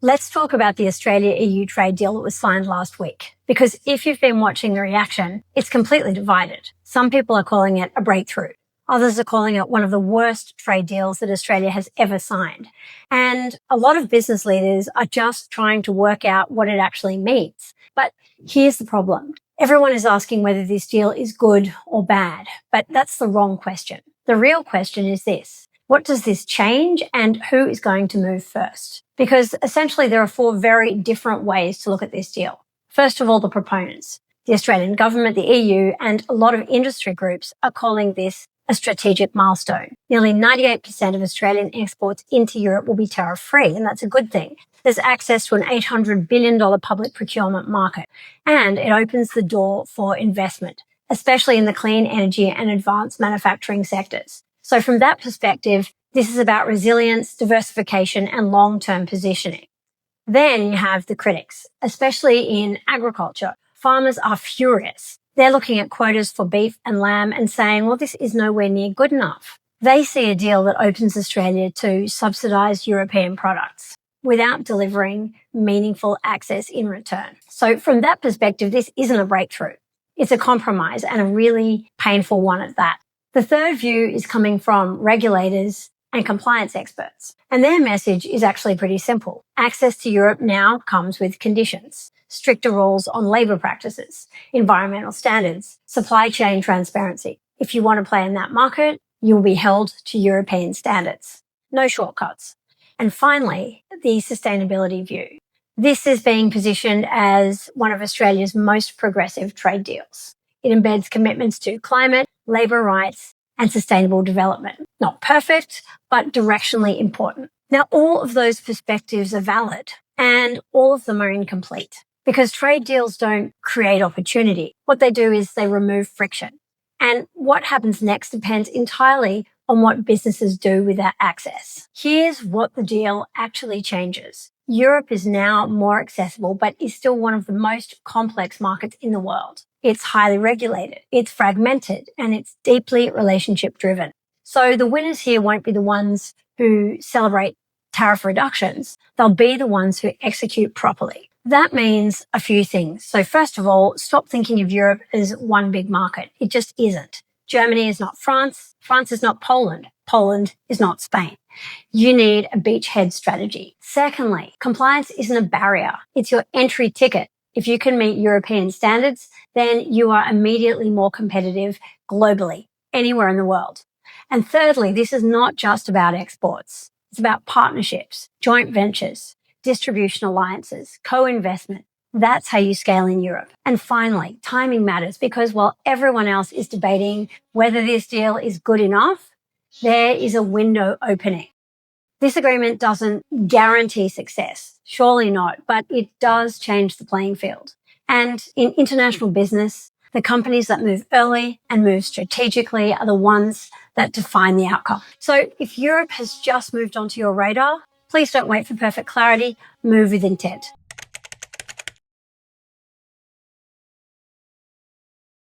Let's talk about the Australia-EU trade deal that was signed last week. Because if you've been watching the reaction, it's completely divided. Some people are calling it a breakthrough. Others are calling it one of the worst trade deals that Australia has ever signed. And a lot of business leaders are just trying to work out what it actually means. But here's the problem. Everyone is asking whether this deal is good or bad, but that's the wrong question. The real question is this. What does this change and who is going to move first? Because essentially there are four very different ways to look at this deal. First of all, the proponents. The Australian government, the EU, and a lot of industry groups are calling this a strategic milestone. Nearly 98% of Australian exports into Europe will be tariff-free, and that's a good thing. There's access to an $800 billion public procurement market, and it opens the door for investment, especially in the clean energy and advanced manufacturing sectors. So from that perspective, this is about resilience, diversification, and long-term positioning. Then you have the critics, especially in agriculture. Farmers are furious. They're looking at quotas for beef and lamb and saying, well, this is nowhere near good enough. They see a deal that opens Australia to subsidise European products without delivering meaningful access in return. So from that perspective, this isn't a breakthrough. It's a compromise, and a really painful one at that. The third view is coming from regulators and compliance experts. And their message is actually pretty simple. Access to Europe now comes with conditions. Stricter rules on labour practices, environmental standards, supply chain transparency. If you want to play in that market, you'll be held to European standards. No shortcuts. And finally, the sustainability view. This is being positioned as one of Australia's most progressive trade deals. It embeds commitments to climate, labour rights, and sustainable development. Not perfect, but directionally important. Now, all of those perspectives are valid, and all of them are incomplete. Because trade deals don't create opportunity. What they do is they remove friction. And what happens next depends entirely on what businesses do with that access. Here's what the deal actually changes. Europe is now more accessible, but is still one of the most complex markets in the world. It's highly regulated, it's fragmented, and it's deeply relationship driven. So the winners here won't be the ones who celebrate tariff reductions. They'll be the ones who execute properly. That means a few things. So first of all, stop thinking of Europe as one big market. It just isn't. Germany is not France. France is not Poland. Poland is not Spain. You need a beachhead strategy. Secondly, compliance isn't a barrier. It's your entry ticket. If you can meet European standards, then you are immediately more competitive globally, anywhere in the world. And thirdly, this is not just about exports. It's about partnerships, joint ventures, distribution alliances, co-investment. That's how you scale in Europe. And finally, timing matters because while everyone else is debating whether this deal is good enough, there is a window opening. This agreement doesn't guarantee success, surely not, but it does change the playing field. And in international business, the companies that move early and move strategically are the ones that define the outcome. So if Europe has just moved onto your radar, please don't wait for perfect clarity. Move with intent.